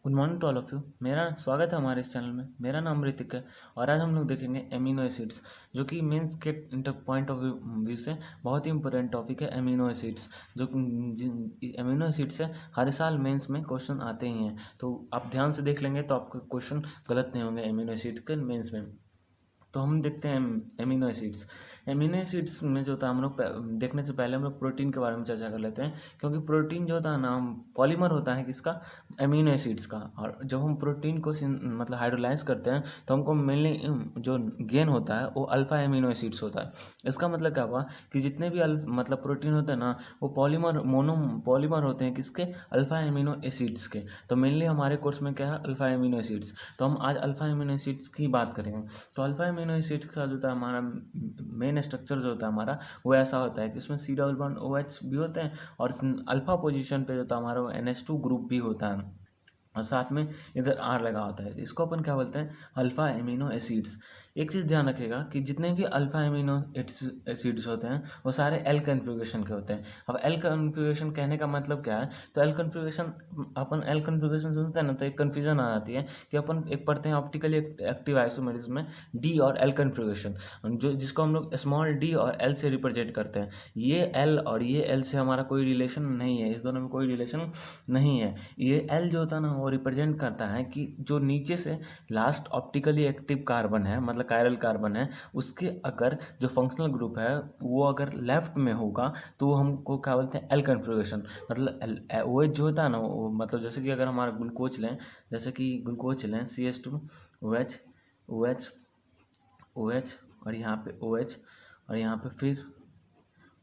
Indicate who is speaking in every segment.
Speaker 1: Good morning to all of you. मेरा स्वागत है हमारे इस चैनल में। मेरा नाम ऋतिक है और आज हम लोग देखेंगे एमिनो एसिड्स, जो कि मेंस के पॉइंट ऑफ व्यू से बहुत ही इंपॉर्टेंट टॉपिक है। एमिनो एसिड्स जो एमिनो एसिड्स है, हर साल मेंस में क्वेश्चन आते ही हैं, तो आप ध्यान से देख लेंगे तो आपके क्वेश्चन गलत नहीं होंगे एमिनो एसिड्स के मेंस में। तो हम देखते हैं एमिनो एसिड्स। एमिनो एसिड्स में जो होता है, हम लोग देखने से पहले हम लोग प्रोटीन के बारे में चर्चा कर लेते हैं, क्योंकि प्रोटीन जो होता है ना, पॉलीमर होता है किसका, एमिनो एसिड्स का। और जब हम प्रोटीन को मतलब हाइड्रोलाइज करते हैं तो हमको मेनली जो गेन होता है वो अल्फा एमिनो एसिड्स होता है। इसका मतलब क्या हुआ कि जितने भी मतलब प्रोटीन होते हैं ना, वो पॉलीमर होते हैं किसके, अल्फा एमिनो एसिड्स के। तो मेनली हमारे कोर्स में क्या है, अल्फा एमिनो एसिड्स। तो हम आज अल्फा एमिनो एसिड्स की बात करेंगे। तो अल्फा एमिनो एसिड्स का जो होता है, हमारा मेन स्ट्रक्चर जो होता है हमारा, वो ऐसा होता है कि इसमें सी डबल बॉन्ड OH भी होते हैं, और अल्फा पोजीशन पे जो होता है हमारा, वो NH2 ग्रुप भी होता है, और साथ में इधर R लगा होता है। इसको अपन क्या बोलते हैं, अल्फा एमिनो एसिड्स। एक चीज़ ध्यान रखिएगा कि जितने भी अल्फा एमिनो एसिड्स होते हैं वो सारे एल कन्फिग्रेशन के होते हैं। अब एल कन्फिग्रेशन कहने का मतलब क्या है, तो एल कन्फिग्रेशन, अपन एल कन्फिग्रेशन सुनते हैं ना तो एक कन्फ्यूजन आ जाती है कि अपन एक पढ़ते हैं ऑप्टिकली एक्टिव आइसोमेरिज्म में डी और एल कन्फिग्रेशन, जो जिसको हम लोग स्मॉल डी और एल से रिप्रेजेंट करते हैं। ये एल और ये एल से हमारा कोई रिलेशन नहीं है, इस दोनों में कोई रिलेशन नहीं है। ये एल जो होता है ना, वो रिप्रेजेंट करता है कि जो नीचे से लास्ट ऑप्टिकली एक्टिव कार्बन है, मतलब कायरल कार्बन है, उसके अगर जो फंक्शनल ग्रुप है वो अगर लेफ्ट में होगा तो वो हमको क्या बोलते हैं, एल कन्फिग्रेशन। मतलब वो जो होता है ना, वो मतलब जैसे कि अगर हमारा ग्लूकोज लें, जैसे कि ग्लूकोज लें CH2 OH OH OH, और यहाँ पे OH, और यहाँ पे फिर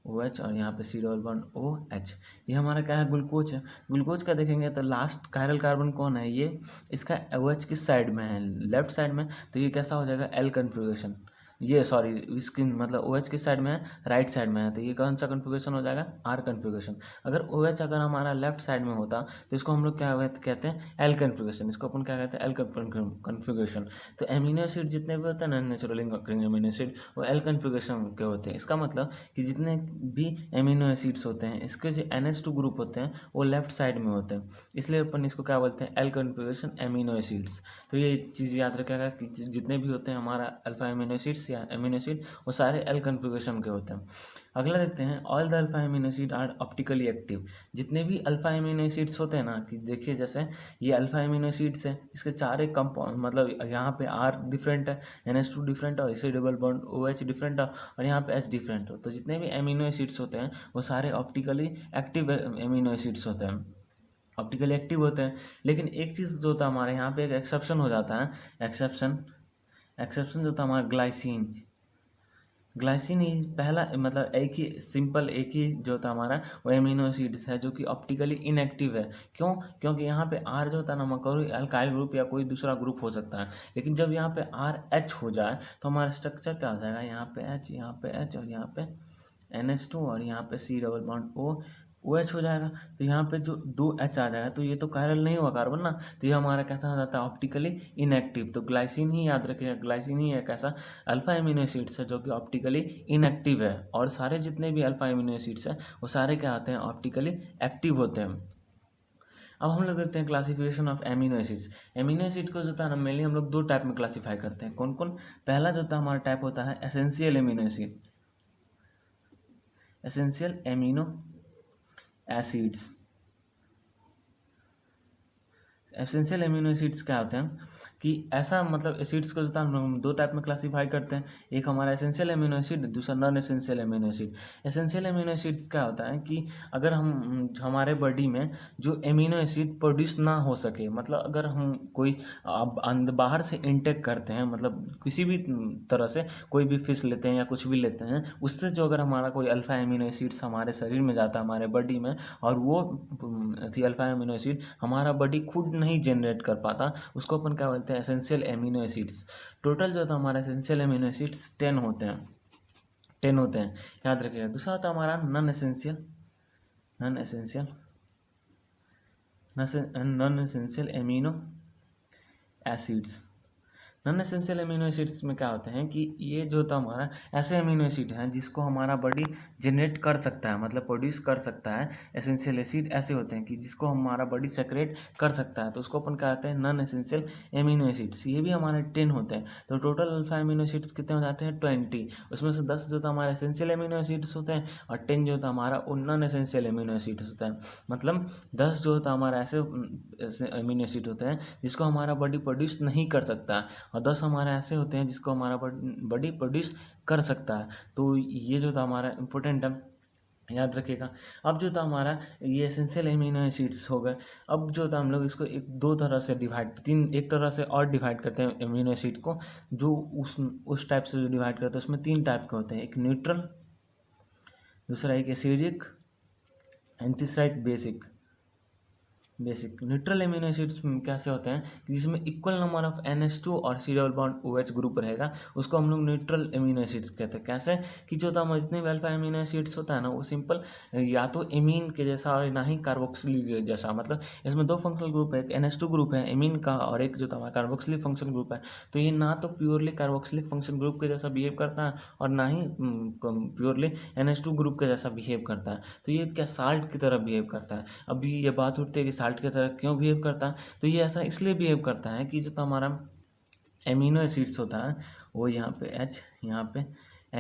Speaker 1: OH, और यहाँ पे C डबल बॉन्ड OH। ये हमारा क्या है, ग्लूकोज है। ग्लूकोज का देखेंगे तो लास्ट कायरल कार्बन कौन है, ये इसका OH किस साइड में है, लेफ्ट साइड में। तो ये कैसा हो जाएगा, एल कन्फिग्रेशन। ये सॉरी, इसकी मतलब OH किस साइड में है, राइट साइड में है, तो ये कौन सा कन्फिग्रेशन हो जाएगा, आर कन्फिग्रेशन। अगर OH अगर हमारा लेफ्ट साइड में होता तो इसको हम लोग क्या कहते हैं, एल कन्फिग्रेशन। इसको अपन क्या कहते हैं, एल कन्फिग्रेशन। तो एमिनो एसिड जितने भी होते हैं ना, नेचुरली एमिनो एसिड, वो एल कन्फिग्रेशन के होते हैं। इसका मतलब कि जितने भी एमिनो एसिड्स होते हैं, इसके जो NH2 ग्रुप होते हैं वो लेफ्ट साइड में होते हैं, इसलिए अपन इसको क्या बोलते हैं, एल कन्फिग्रेशन एमिनो एसिड्स। तो ये चीज़ याद रखिएगा कि जितने भी होते हैं हमारा अल्फा एमिनो एसिड्स या एमिनो एसिड, वो सारे एल कन्फिग्रेशन के होते हैं। अगला देखते हैं, all the alpha amino acid are optically active. जितने भी अल्फा एमिनो एसिड्स होते हैं ना, कि देखिए जैसे ये अल्फा एमिनो एसिड्स है, इसके चार एक कंपाउंड, मतलब यहाँ पे R डिफरेंट है, NH2 डिफरेंट है, इसे डबल बॉन्ड OH डिफरेंट है, और यहाँ पे H डिफरेंट हो। तो जितने भी एमिनो एसिड्स होते हैं वो सारे ऑप्टिकली एक्टिव एमिनो एसिड्स होते हैं, ऑप्टिकली एक्टिव होते हैं। लेकिन एक चीज़ जो होता है हमारे यहाँ पे, एक एक्सेप्शन हो जाता है। एक्सेप्शन जो होता है हमारा, ग्लाइसिन। ग्लाइसिन ही पहला, मतलब एक ही सिंपल, एक ही जो होता है हमारा, वो एमिनो एसिड्स है जो कि ऑप्टिकली इनएक्टिव है। क्यों? क्योंकि यहाँ पे R जो होता है ना, कोई अल्काइल ग्रुप या कोई दूसरा ग्रुप हो सकता है, लेकिन जब यहाँ पे RH हो जाए तो हमारा स्ट्रक्चर क्या हो जाएगा, यहाँ पे H, यहाँ पे H, और यहाँ पे NH2, और यहाँ पे C डबल बॉन्ड OH हो जाएगा। तो यहाँ पे जो 2H आ जाएगा तो ये तो कायरल नहीं हुआ कार्बन ना, तो ये हमारा कैसा हो जाता है, ऑप्टिकली इनएक्टिव। तो ग्लाइसिन ही याद रखिएगा, ग्लाइसिन ही है कैसा, अल्फा एमिनो एसिड्स है जो कि ऑप्टिकली इनएक्टिव है, और सारे जितने भी अल्फा एमिनो एसिड्स हैं वो सारे क्या आते हैं, ऑप्टिकली एक्टिव होते हैं। अब हम लोग देखते हैं classification of amino acids. Amino acid को जो होता है ना, मेनली हम लोग दो टाइप में क्लासीफाई करते हैं। कौन कौन? पहला जो होता है हमारा टाइप होता है essential amino acid, essential amino acids. Essential amino acids क्या होते हैं कि ऐसा, मतलब एसिड्स को जो होता है हम दो टाइप में क्लासीफाई करते हैं। एक हमारा एसेंशियल एमिनो एसिड, दूसरा non essential amino acid. Essential amino acid क्या होता है कि अगर हम हमारे बॉडी में जो एमिनो एसिड प्रोड्यूस ना हो सके, मतलब अगर हम कोई बाहर से इनटेक करते हैं, मतलब किसी भी तरह से कोई भी फिश लेते हैं या कुछ भी लेते हैं, उससे जो अगर हमारा कोई अल्फा एमिनो एसिड्स हमारे शरीर में जाता है, हमारे बॉडी में, और वो अल्फा एमिनो एसिड हमारा बॉडी खुद नहीं जनरेट कर पाता, उसको अपन क्या बोलते हैं, एसेंशियल एमिनो एसिड्स। टोटल जो था हमारा एसेंशियल एमिनो एसिड्स 10 होते हैं, 10 होते हैं, याद रखिएगा। दूसरा होता है हमारा non essential, non essential non essential amino acids. Non essential amino acids में क्या होते हैं कि ये जो होता है हमारा ऐसे अमीनो एसिड हैं जिसको हमारा बॉडी जनरेट कर सकता है, मतलब प्रोड्यूस कर सकता है। एसेंशियल एसिड ऐसे होते हैं कि जिसको हमारा बॉडी सेक्रेट कर सकता है, तो उसको अपन कहते हैं नॉन एसेंशियल अमीनो एसिड्स। ये भी हमारे 10 होते हैं, तो टोटल अल्फा अमीनो एसिड्स कितने हो जाते हैं 20। उसमें से 10 जो होता है हमारे एसेंशियल अमीनो एसिड्स होते हैं और 10 जो होता है हमारा नॉन एसेंशियल अमीनो एसिड्स होता है। मतलब 10 जो होता है हमारा ऐसे अमीनो एसिड होते हैं जिसको हमारा बॉडी प्रोड्यूस नहीं कर सकता है, और 10 हमारे ऐसे होते हैं जिसको हमारा बॉडी प्रोड्यूस कर सकता है। तो ये जो था हमारा इम्पोर्टेंट है, याद रखिएगा। अब जो था हमारा ये एसेंशियल एमिनो एसिड्स हो गए। अब जो था हम लोग इसको दो तरह से एक तरह से और डिवाइड करते हैं एमिनो एसिड को, जो उस टाइप से जो डिवाइड करते हैं उसमें 3 टाइप के होते हैं, एक न्यूट्रल, दूसरा एक एसिडिक एंड तीसरा एक बेसिक। न्यूट्रल एमिनो एसिड्स कैसे होते हैं कि जिसमें इक्वल नंबर ऑफ NH2 और C double bond OH group रहेगा, उसको हम लोग न्यूट्रल एमिनो एसिड्स कहते हैं। कैसे कि जो होता है जितने भी अल्फा एमिनो एसिड्स होता है ना, वो सिंपल या तो एमीन के जैसा और ना ही कार्बोक्सिलिक जैसा, मतलब इसमें 2 फंक्शनल ग्रुप है, एक NH2 ग्रुप है एमीन का और एक जो था कार्बोक्सिलिक फंक्शन ग्रुप है। तो ये ना तो प्योरली कार्बोक्सिलिक फंक्शन ग्रुप के जैसा बिहेव करता है और ना ही प्योरली NH2 ग्रुप के जैसा बिहेव करता है। तो ये क्या साल्ट की तरह बिहेव करता है। अभी ये बात उठती है कि साल्ट की तरह क्यों बिहेव करता है, तो ये ऐसा इसलिए बिहेव करता है कि जो तो हमारा एमिनो एसिड्स होता है वो यहाँ पे H, यहाँ पे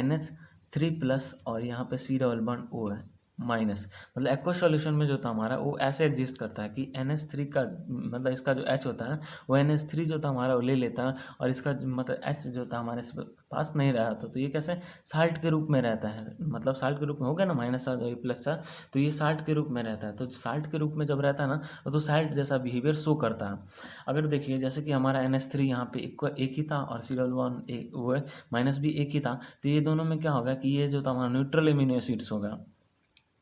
Speaker 1: NH3+ और यहाँ पे C डबल बॉन्ड O है माइनस। मतलब एक्वा सॉल्यूशन में जो था हमारा वो ऐसे एग्जिस्ट करता है कि NH3 का मतलब इसका जो H होता है वो NH3 जो था हमारा वो ले लेता है और इसका मतलब H जो था हमारे पास नहीं रहा था, तो ये कैसे साल्ट के रूप में रहता है। मतलब साल्ट के रूप में हो गया ना माइनस चार्ज और प्लस चार्ज, तो ये साल्ट के रूप में रहता है। तो साल्ट के रूप में जब रहता है ना तो साल्ट जैसा बिहेवियर शो करता है। अगर देखिए जैसे कि हमारा NH3 यहाँ पे एक ही था और C डबल बॉन्ड वो है माइनस भी एक ही था, तो ये दोनों में क्या होगा कि ये जो था हमारा न्यूट्रल एमिनो एसिड्स होगा।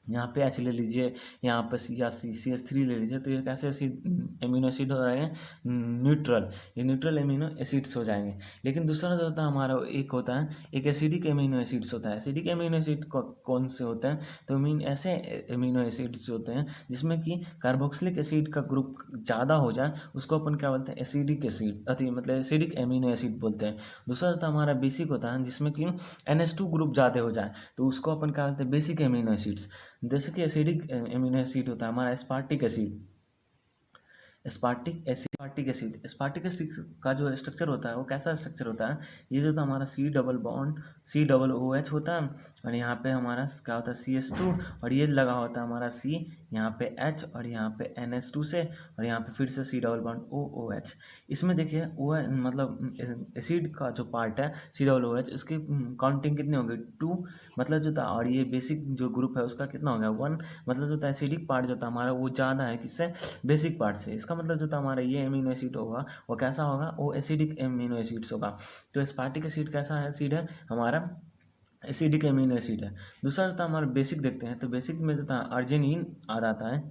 Speaker 1: यहाँ पे H ले लीजिए, यहाँ पर CH3 ले लीजिए, तो ये कैसे एमिनो एसिड हो जाएंगे न्यूट्रल, ये न्यूट्रल एमिनो एसिड्स हो जाएंगे। लेकिन दूसरा जो होता है हमारा एक होता है एक एसिडिक एमिनो एसिड्स होता है। एसिडिक एमिनो एसिड कौन से होते हैं, तो मीन ऐसे एमिनो एसिड्स होते हैं जिसमें कि कार्बोक्सिलिक एसिड का ग्रुप ज़्यादा हो जाए, उसको अपन क्या बोलते हैं एसिडिक एसिड मतलब एसिडिक एमिनो एसिड बोलते हैं। दूसरा होता है हमारा बेसिक होता है जिसमें कि NH2 ग्रुप ज़्यादा हो जाए, तो उसको अपन क्या बोलते हैं बेसिक एमिनो एसिड्स। जैसे कि एसिडिक एमिनो एसिड होता है हमारा एस्पार्टिक एसिड। एस्पार्टिक एसिड का जो स्ट्रक्चर होता है वो कैसा स्ट्रक्चर होता है, ये जो था हमारा C डबल OH होता है और यहाँ पे हमारा क्या होता है CH2 और ये लगा होता है हमारा C, यहाँ पे H और यहाँ पे NH2 से और यहाँ पे फिर से C डबल बॉन्ड OH। इसमें देखिए वो मतलब एसिड का जो पार्ट है C डबल OH उसकी काउंटिंग कितनी होगी 2, मतलब जो था, और ये बेसिक जो ग्रुप है उसका कितना हो गया 1, मतलब जो था एसिडिक पार्ट जो था हमारा वो ज़्यादा है किससे बेसिक पार्ट से। इसका मतलब जो था हमारा ये एमिनो एसिड होगा वो कैसा होगा, वो एसिडिक एमिनो एसिड्स होगा। तो एस्पार्टिक एसिड कैसा एसिड है हमारा एसिडिक एमिनो एसिड है। दूसरा जो था हमारा बेसिक देखते हैं, तो बेसिक में जो था अर्जिनिन आ जाता है।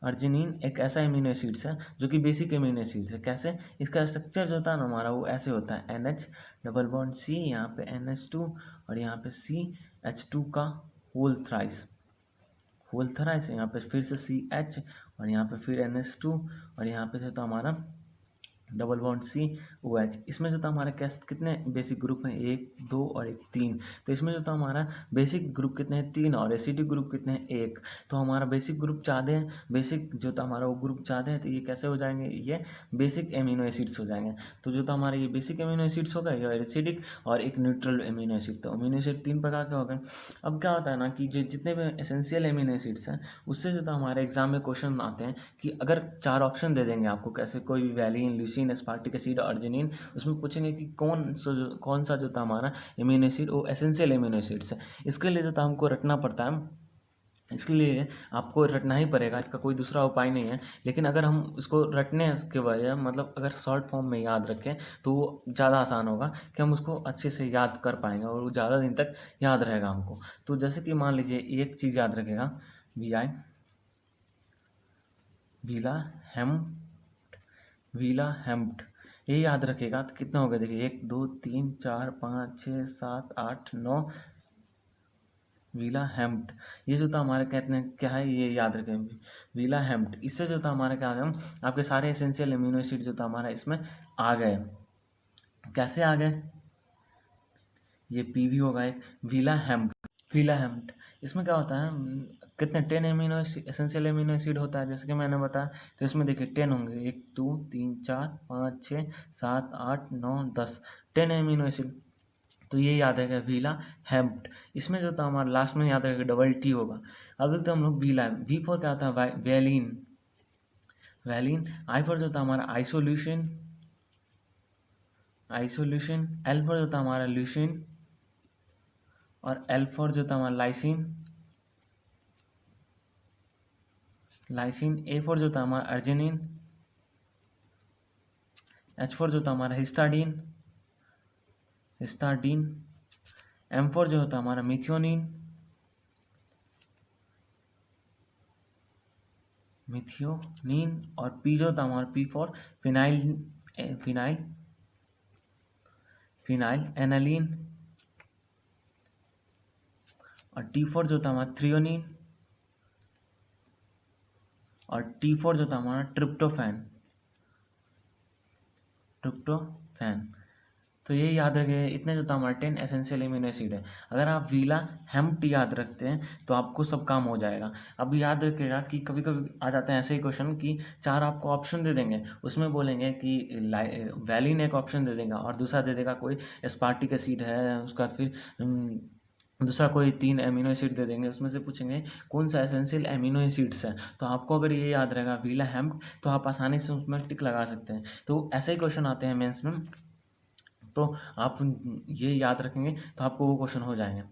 Speaker 1: अर्जिनिन एक ऐसा एमिनो एसिड्स है जो कि बेसिक एमिनो एसिड्स है। कैसे, इसका स्ट्रक्चर जो होता है ना हमारा वो ऐसे होता है NH डबल बॉन्ड C, यहाँ पे NH2 और यहाँ पे CH2 का होल थ्राइस, यहाँ पे फिर से CH और यहाँ पे फिर NH2 और यहाँ पे जो था हमारा डबल बॉन्ड COH। इसमें जो था हमारा कितने बेसिक ग्रुप हैं 1 2 और 1 3, तो इसमें जो था हमारा बेसिक ग्रुप कितने हैं 3 और एसिडिक ग्रुप कितने हैं 1। तो हमारा बेसिक ग्रुप ज़्यादा है, बेसिक जो था हमारा वो ग्रुप ज़्यादा है, तो ये कैसे हो जाएंगे, ये बेसिक एमिनो एसिड्स हो जाएंगे। तो जो था हमारा ये बेसिक एमिनो एसिड्स होगा ये एसिडिक और एक न्यूट्रल एमिनो एसिड। तो एमिनो एसिड 3 प्रकार के हो गए। अब क्या होता है ना कि जो जितने भी एसेंशियल एमिनो एसिड्स हैं उससे जो था हमारे एग्जाम में क्वेश्चन आते हैं कि अगर 4 ऑप्शन दे देंगे आपको, कैसे कोई भी valine, leucine, aspartic acid, arginine, उसमें पूछेंगे कि कौन सा जो था हमारा एमिनो एसिड वो एसेंशियल एमिनो एसिड्स है। इसके लिए जो था हमको रटना पड़ता है, इसके लिए आपको रटना ही पड़ेगा, इसका कोई दूसरा उपाय नहीं है। लेकिन अगर हम इसको रटने के बजाय मतलब अगर शॉर्ट फॉर्म में याद रखें तो वो ज़्यादा आसान होगा कि हम उसको अच्छे से याद कर पाएंगे और वो ज़्यादा दिन तक याद रहेगा हमको। तो जैसे कि मान लीजिए एक चीज़ याद रखेगा वीला हेम्प्ट, ये याद रखेगा तो कितना हो गया, देखिए 1 2 3 4 5 6 7 8 9 वीला हेम्प्ट। ये जो था हमारे कहते हैं क्या है, ये याद रखें, वीला हेम्प्ट। इससे जो था हमारे क्या आ गए, आपके सारे एसेंशियल अमीनो एसिड जो था हमारा इसमें आ गए। कैसे आ गए, ये पीवी होगा एक वीला हेम्प्ट। इसमें क्या होता है, कितने 10 एसेंशियल अमीनो एसिड होता है जैसे कि मैंने बताया। तो इसमें देखिए 10 होंगे, 1 2 3 4 5 6 7 8 9 10, 10 अमीनो एसिड। तो ये याद रहेगा वीला हेम्प्ट। इसमें जो था हमारा लास्ट में याद रहेगा डबल टी होगा। अब देखते हम लोग वीला, वी फॉर क्या होता है, वैलिन। आई फॉर जो था हमारा आइसोल्यूशन, एल फॉर जो था हमारा ल्यूसिन, और एल फॉर जो था हमारा लाइसिन, ए फॉर जो था हमारा अर्जिनिन, एच फॉर जो था हमारा हिस्टाडीन, एम फॉर जो होता है हमारा मिथियोनिन, और पी जो था हमारा पी फॉर फिनाइल एनालिन, और टी फॉर जो था हमारा थ्रियोनिन, और टी फॉर जो था हमारा ट्रिप्टोफैन। तो ये याद रखिए, इतने जो था हमारा 10 एसेंशियल अमीनो एसिड है। अगर आप वीला हेम्प्ट याद रखते हैं तो आपको सब काम हो जाएगा। अब याद रखिएगा कि कभी कभी आ जाते हैं ऐसे ही क्वेश्चन कि 4 आपको ऑप्शन दे देंगे, उसमें बोलेंगे कि वैलिन एक ऑप्शन दे देगा और दूसरा दे देगा कोई एस्पार्टिक एसिड है, उसका फिर दूसरा कोई 3 अमीनो एसिड दे देंगे, उसमें से पूछेंगे कौन सा एसेंशियल अमीनो एसिड्स है। तो आपको अगर ये याद रहेगा वीला हेम्प्ट, तो आप आसानी से उसमें टिक लगा सकते हैं। तो ऐसे ही क्वेश्चन आते हैं मेंस में, तो आप ये याद रखेंगे तो आपको वो क्वेश्चन हो जाएंगे।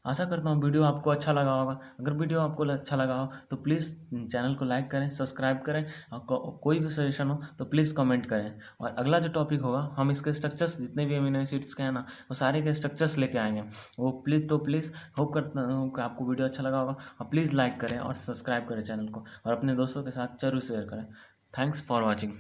Speaker 1: आशा करता हूँ वीडियो आपको अच्छा लगा होगा। अगर वीडियो आपको अच्छा लगा हो तो प्लीज़ चैनल को लाइक करें, सब्सक्राइब करें, और कोई भी सजेशन हो तो प्लीज़ कमेंट करें। और अगला जो टॉपिक होगा, हम इसके स्ट्रक्चर्स जितने भी अमीनो एसिड्स के हैं ना, वो सारे के स्ट्रक्चर्स लेके आएंगे। वो प्लीज़ होप करता हूँ कि आपको वीडियो अच्छा लगा होगा, और प्लीज़ लाइक करें और सब्सक्राइब करें चैनल को, और अपने दोस्तों के साथ जरूर शेयर करें। Thanks for watching.